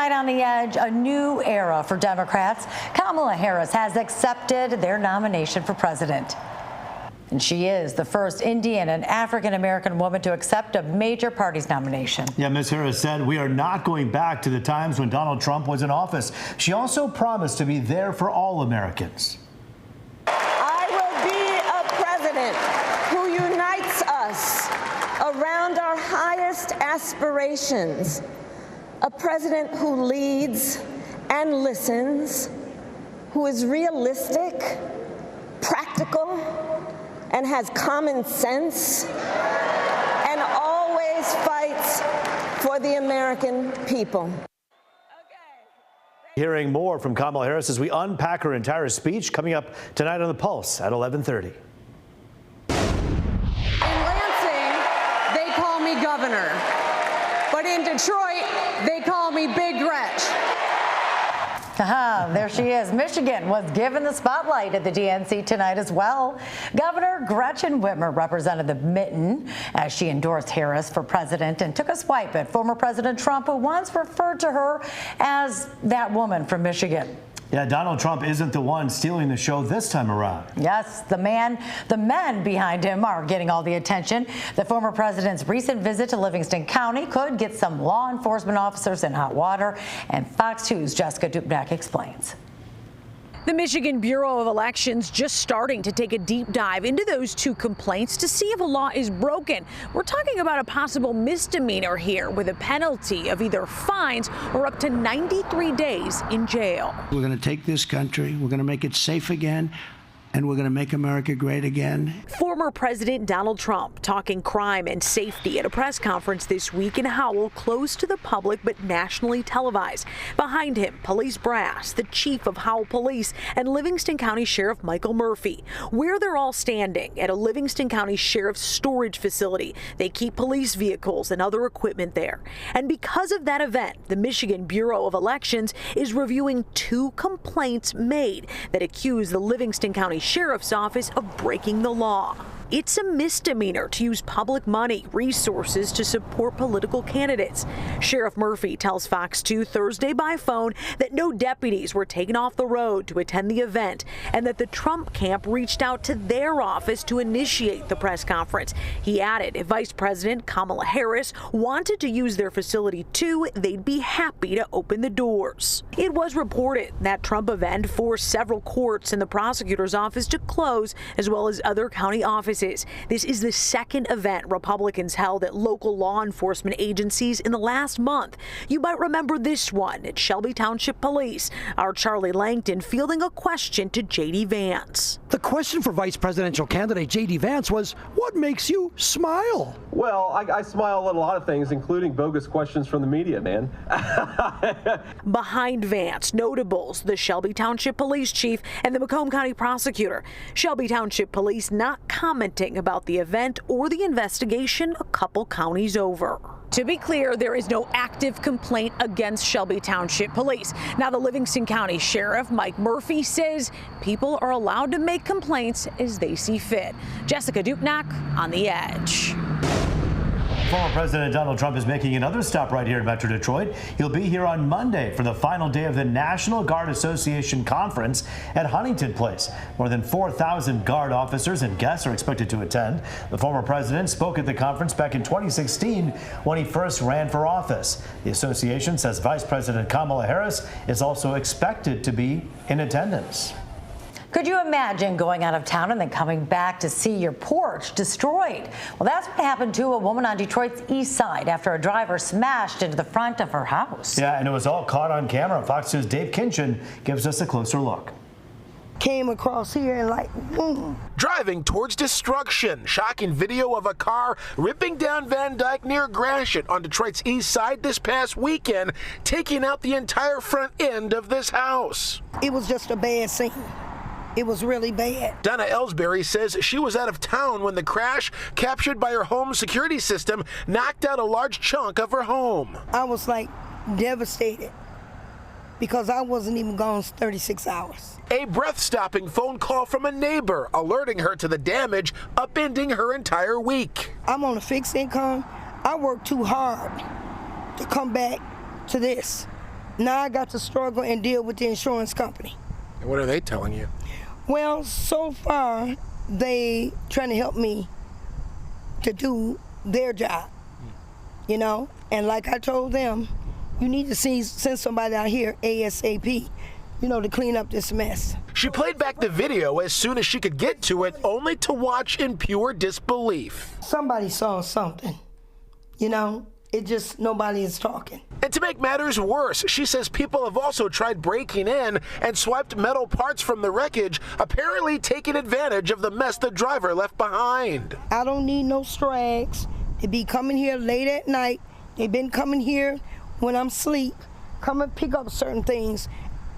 Tonight on The Edge, a new era for Democrats. Kamala Harris has accepted their nomination for president. And she is the first Indian and African-American woman to accept a major party's nomination. Yeah, Ms. Harris said, "We are not going back to the times when Donald Trump was in office." She also promised to be there for all Americans. I will be a president who unites us around our highest aspirations. A president who leads and listens, who is realistic, practical, and has common sense, and always fights for the American people. Hearing more from Kamala Harris as we unpack her entire speech coming up tonight on The Pulse at 11:30. In Lansing, they call me governor. But in Detroit, they call me Big Gretch. There she is. Michigan was given the spotlight at the DNC tonight as well. Governor Gretchen Whitmer represented the Mitten as she endorsed Harris for president and took a swipe at former President Trump, who once referred to her as that woman from Michigan. Yeah, Donald Trump isn't the one stealing the show this time around. Yes, the men behind him are getting all the attention. The former president's recent visit to Livingston County could get some law enforcement officers in hot water, and Fox 2's Jessica Dupnack explains. The Michigan Bureau of Elections just starting to take a deep dive into those two complaints to see if a law is broken. We're talking about a possible misdemeanor here with a penalty of either fines or up to 93 days in jail. We're going to take this country, we're going to make it safe again, and we're going to make America great again. Former President Donald Trump talking crime and safety at a press conference this week in Howell, closed to the public but nationally televised. Behind him, police brass, the chief of Howell Police, and Livingston County Sheriff Michael Murphy. Where they're all standing at a Livingston County Sheriff's storage facility. They keep police vehicles and other equipment there. And because of that event, the Michigan Bureau of Elections is reviewing two complaints made that accuse the Livingston County Sheriff's Office of breaking the law. It's a misdemeanor to use public money, resources to support political candidates. Sheriff Murphy tells Fox 2 Thursday by phone that no deputies were taken off the road to attend the event and that the Trump camp reached out to their office to initiate the press conference. He added if Vice President Kamala Harris wanted to use their facility too, they'd be happy to open the doors. It was reported that Trump event forced several courts and the prosecutor's office to close, as well as other county offices. This is the second event Republicans held at local law enforcement agencies in the last month. You might remember this one at Shelby Township Police. Our Charlie Langton fielding a question to J.D. Vance. The question for vice presidential candidate J.D. Vance was, what makes you smile? Well, I smile at a lot of things, including bogus questions from the media, man. Behind Vance, notables, the Shelby Township Police Chief and the Macomb County Prosecutor. Shelby Township Police not commenting about the event or the investigation a couple counties over. To be clear, there is no active complaint against Shelby Township Police. Now, the Livingston County Sheriff, Mike Murphy, says people are allowed to make complaints as they see fit. Jessica Dupnack on The Edge. Former President Donald Trump is making another stop right here in Metro Detroit. He'll be here on Monday for the final day of the National Guard Association Conference at Huntington Place. More than 4,000 Guard officers and guests are expected to attend. The former president spoke at the conference back in 2016 when he first ran for office. The association says Vice President Kamala Harris is also expected to be in attendance. Could you imagine going out of town and then coming back to see your porch destroyed? Well, that's what happened to a woman on Detroit's east side after a driver smashed into the front of her house. Yeah, and it was all caught on camera. Fox 2's Dave Kinchin gives us a closer look. Came across here and like, boom. Driving towards destruction. Shocking video of a car ripping down Van Dyke near Gratiot on Detroit's east side this past weekend, taking out the entire front end of this house. It was just a bad scene. It was really bad. Donna Ellsbury says she was out of town when the crash, captured by her home security system, knocked out a large chunk of her home. I was like devastated because I wasn't even gone 36 hours. A breath-stopping phone call from a neighbor alerting her to the damage, upending her entire week. I'm on a fixed income. I work too hard to come back to this. Now I got to struggle and deal with the insurance company. And what are they telling you? Well, so far, they trying to help me to do their job, you know? And like I told them, you need to send somebody out here ASAP, you know, to clean up this mess. She played back the video as soon as she could get to it, only to watch in pure disbelief. Somebody saw something, you know? It just, nobody is talking. And to make matters worse, she says people have also tried breaking in and swiped metal parts from the wreckage, apparently taking advantage of the mess the driver left behind. I don't need no strags. They be coming here late at night. They've been coming here when I'm asleep, come and pick up certain things.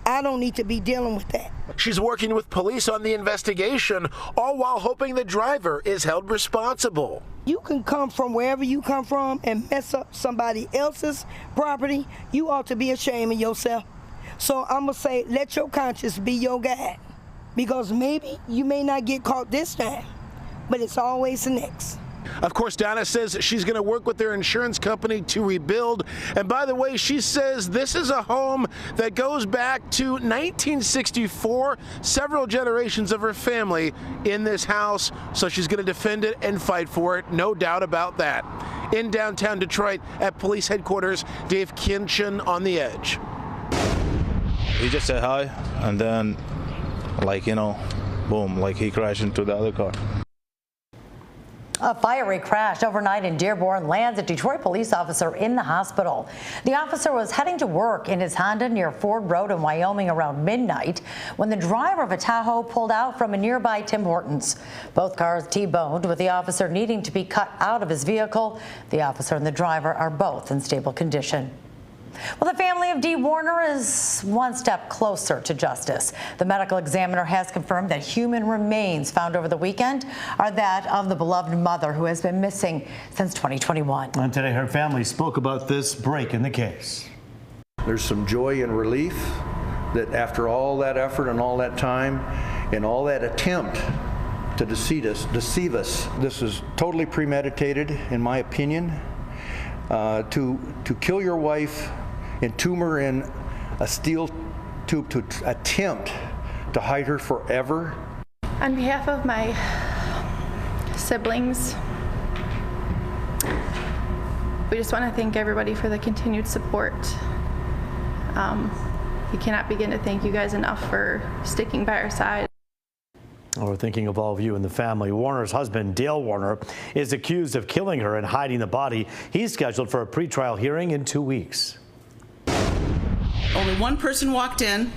I don't need to be dealing with that. She's working with police on the investigation, all while hoping the driver is held responsible. You can come from wherever you come from and mess up somebody else's property. You ought to be ashamed of yourself. So I'm gonna say, let your conscience be your guide. Because maybe you may not get caught this time, but it's always the next. Of course, Donna says she's going to work with their insurance company to rebuild. And by the way, she says this is a home that goes back to 1964, several generations of her family in this house. So she's going to defend it and fight for it, no doubt about that. In downtown Detroit at police headquarters, Dave Kinchin on The Edge. He just said hi, and then, like, you know, boom, like he crashed into the other car. A fiery crash overnight in Dearborn lands a Detroit police officer in the hospital. The officer was heading to work in his Honda near Ford Road in Wyoming around midnight when the driver of a Tahoe pulled out from a nearby Tim Hortons. Both cars T-boned, with the officer needing to be cut out of his vehicle. The officer and the driver are both in stable condition. Well, the family of Dee Warner is one step closer to justice. The medical examiner has confirmed that human remains found over the weekend are that of the beloved mother who has been missing since 2021. And today her family spoke about this break in the case. There's some joy and relief that after all that effort and all that time and all that attempt to deceive us, this is totally premeditated, in my opinion, to kill your wife, entomb her in a steel tube to attempt to hide her forever. On behalf of my siblings, we just want to thank everybody for the continued support. We cannot begin to thank you guys enough for sticking by our side. We're thinking of all of you in the family. Warner's husband, Dale Warner, is accused of killing her and hiding the body. He's scheduled for a pretrial hearing in 2 weeks. Only one person walked in,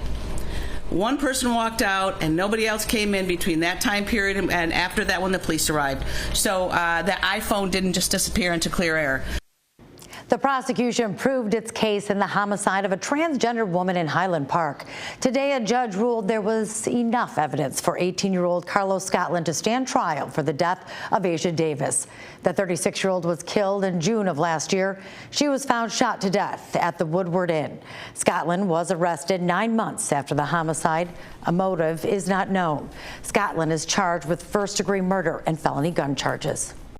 one person walked out, and nobody else came in between that time period and after that when the police arrived. So the iPhone didn't just disappear into clear air. The prosecution proved its case in the homicide of a transgender woman in Highland Park. Today, a judge ruled there was enough evidence for 18-year-old Carlos Scotland to stand trial for the death of Asia Davis. The 36-year-old was killed in June of last year. She was found shot to death at the Woodward Inn. Scotland was arrested 9 months after the homicide. A motive is not known. Scotland is charged with first-degree murder and felony gun charges.